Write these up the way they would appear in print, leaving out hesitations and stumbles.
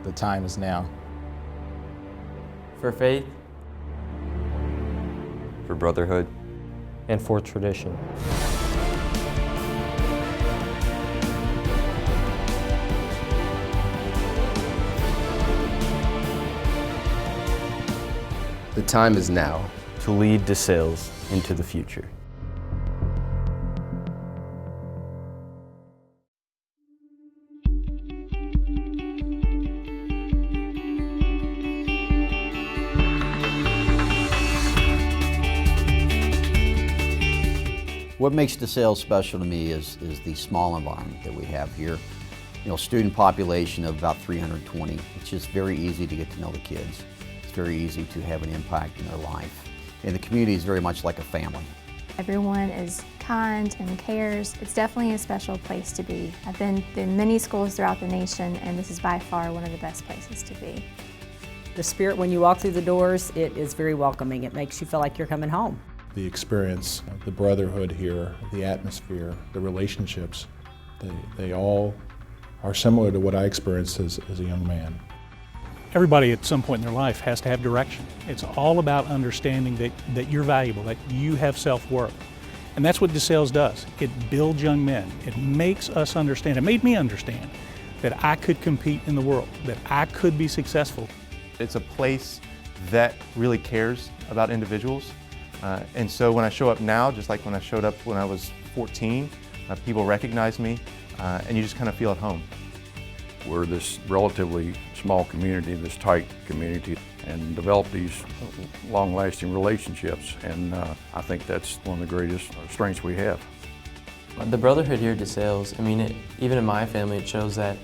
The time is now. For faith. For brotherhood. And for tradition. The time is now to lead DeSales into the future. What makes DeSales special to me is the small environment that we have here. You know, student population of about 320. It's just very easy to get to know the kids. It's very easy to have an impact in their life. And the community is very much like a family. Everyone is kind and cares. It's definitely a special place to be. I've been in many schools throughout the nation, and this is by far one of the best places to be. The spirit when you walk through the doors, it is very welcoming. It makes you feel like you're coming home. The experience, the brotherhood here, the atmosphere, the relationships, they all are similar to what I experienced as a young man. Everybody at some point in their life has to have direction. It's all about understanding that you're valuable, that you have self-worth. And that's what DeSales does. It builds young men. It makes us understand, it made me understand that I could compete in the world, that I could be successful. It's a place that really cares about individuals. And so when I show up now, just like when I showed up when I was 14, people recognize me and you just kind of feel at home. We're this relatively small community, this tight community, and develop these long-lasting relationships, and I think that's one of the greatest strengths we have. The brotherhood here at DeSales, I mean, even in my family, it shows that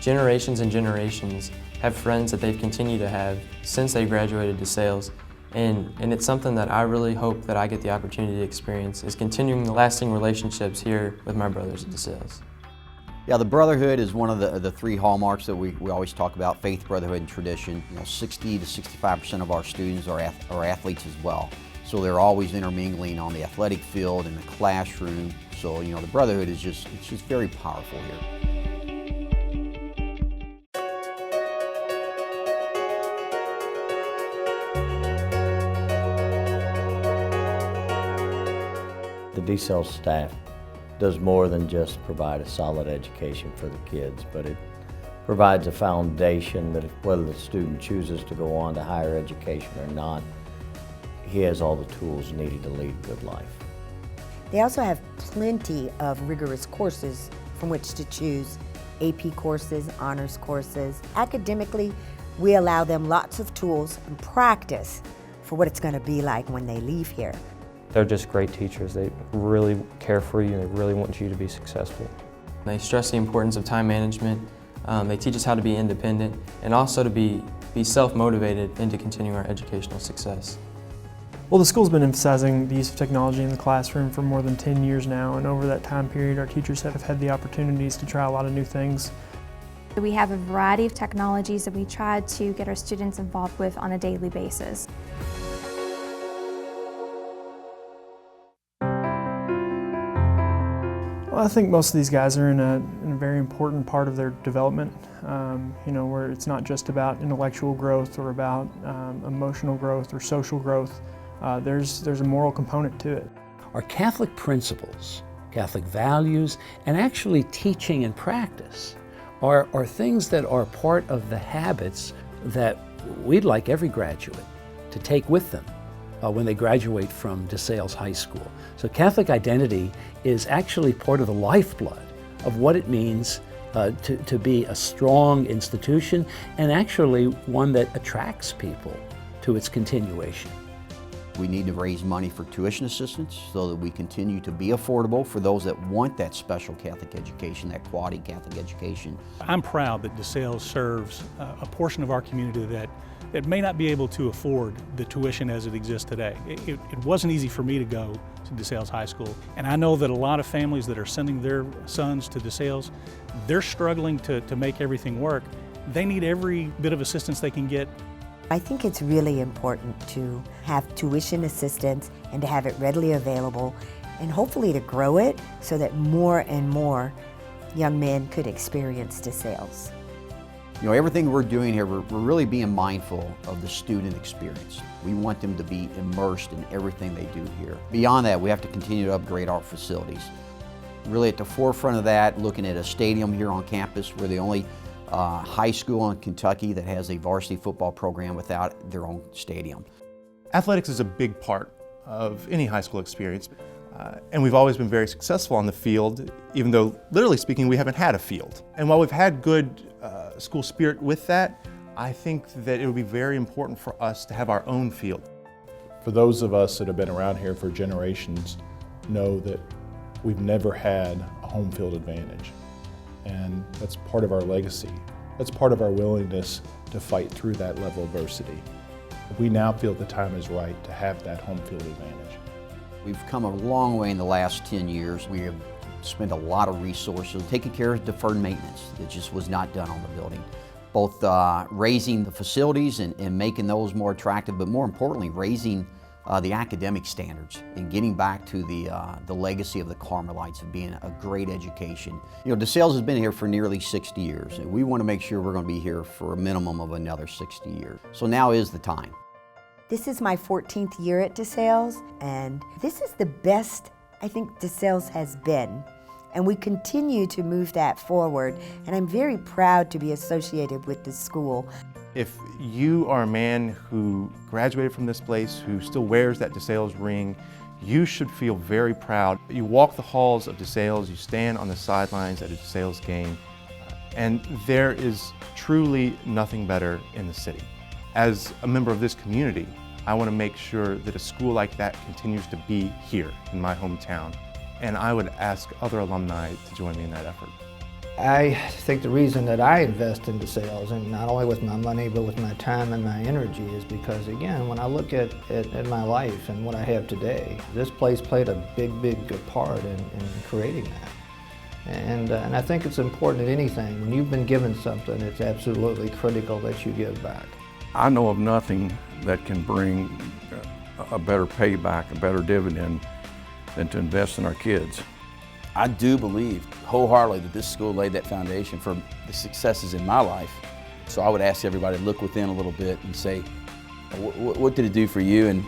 generations and generations have friends that they've continued to have since they graduated DeSales. And it's something that I really hope that I get the opportunity to experience, is continuing the lasting relationships here with my brothers at DeSales. Yeah, the brotherhood is one of the three hallmarks that we always talk about: faith, brotherhood, and tradition. You know, 60 to 65% of our students are athletes as well. So they're always intermingling on the athletic field, in the classroom. So, you know, the brotherhood is just very powerful here. The DeSales staff does more than just provide a solid education for the kids, but it provides a foundation that whether the student chooses to go on to higher education or not, he has all the tools needed to lead a good life. They also have plenty of rigorous courses from which to choose: AP courses, honors courses. Academically, we allow them lots of tools and practice for what it's going to be like when they leave here. They're just great teachers. They really care for you and they really want you to be successful. They stress the importance of time management. They teach us how to be independent and also to be self-motivated into continuing our educational success. Well, the school's been emphasizing the use of technology in the classroom for more than 10 years now, and over that time period our teachers have had the opportunities to try a lot of new things. We have a variety of technologies that we try to get our students involved with on a daily basis. Well, I think most of these guys are in a very important part of their development, you know, where it's not just about intellectual growth or about emotional growth or social growth. There's a moral component to it. Our Catholic principles, Catholic values, and actually teaching and practice are things that are part of the habits that we'd like every graduate to take with them when they graduate from DeSales High School. So Catholic identity is actually part of the lifeblood of what it means to be a strong institution, and actually one that attracts people to its continuation. We need to raise money for tuition assistance so that we continue to be affordable for those that want that special Catholic education, that quality Catholic education. I'm proud that DeSales serves a portion of our community that may not be able to afford the tuition as it exists today. It wasn't easy for me to go to DeSales High School, and I know that a lot of families that are sending their sons to DeSales, they're struggling to make everything work. They need every bit of assistance they can get. I think it's really important to have tuition assistance and to have it readily available, and hopefully to grow it so that more and more young men could experience DeSales. You know, everything we're doing here, we're really being mindful of the student experience. We want them to be immersed in everything they do here. Beyond that, we have to continue to upgrade our facilities. Really at the forefront of that, looking at a stadium here on campus. We're the only high school in Kentucky that has a varsity football program without their own stadium. Athletics is a big part of any high school experience, and we've always been very successful on the field, even though, literally speaking, we haven't had a field. And while we've had good school spirit with that, I think that it would be very important for us to have our own field. For those of us that have been around here for generations know that we've never had a home field advantage. And that's part of our legacy. That's part of our willingness to fight through that level of adversity. We now feel the time is right to have that home field advantage. We've come a long way in the last 10 years. We have spent a lot of resources taking care of deferred maintenance that just was not done on the building. Both raising the facilities and making those more attractive, but more importantly, raising the academic standards and getting back to the legacy of the Carmelites of being a great education. You know, DeSales has been here for nearly 60 years, and we want to make sure we're going to be here for a minimum of another 60 years. So now is the time. This is my 14th year at DeSales, and this is the best I think DeSales has been. And we continue to move that forward, and I'm very proud to be associated with this school. If you are a man who graduated from this place, who still wears that DeSales ring, you should feel very proud. You walk the halls of DeSales, you stand on the sidelines at a DeSales game, and there is truly nothing better in the city. As a member of this community, I want to make sure that a school like that continues to be here in my hometown, and I would ask other alumni to join me in that effort. I think the reason that I invest in DeSales, and not only with my money, but with my time and my energy, is because, again, when I look at my life and what I have today, this place played a big good part in creating that. And I think it's important in anything. When you've been given something, it's absolutely critical that you give back. I know of nothing that can bring a better payback, a better dividend than to invest in our kids. I do believe wholeheartedly that this school laid that foundation for the successes in my life. So I would ask everybody to look within a little bit and say, what did it do for you? And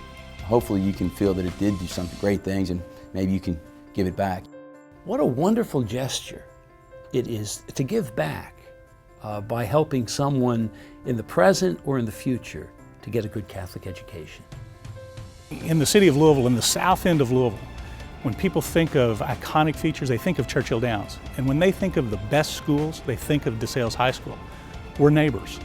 hopefully you can feel that it did do some great things, and maybe you can give it back. What a wonderful gesture it is to give back by helping someone in the present or in the future to get a good Catholic education. In the city of Louisville, in the south end of Louisville, when people think of iconic features, they think of Churchill Downs. And when they think of the best schools, they think of DeSales High School. We're neighbors.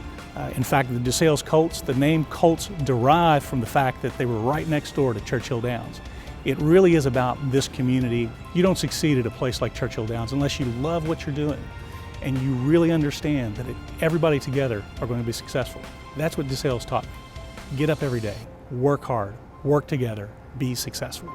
In fact, the DeSales Colts, the name Colts derived from the fact that they were right next door to Churchill Downs. It really is about this community. You don't succeed at a place like Churchill Downs unless you love what you're doing and you really understand that everybody together are going to be successful. That's what DeSales taught me. Get up every day, work hard, work together, be successful.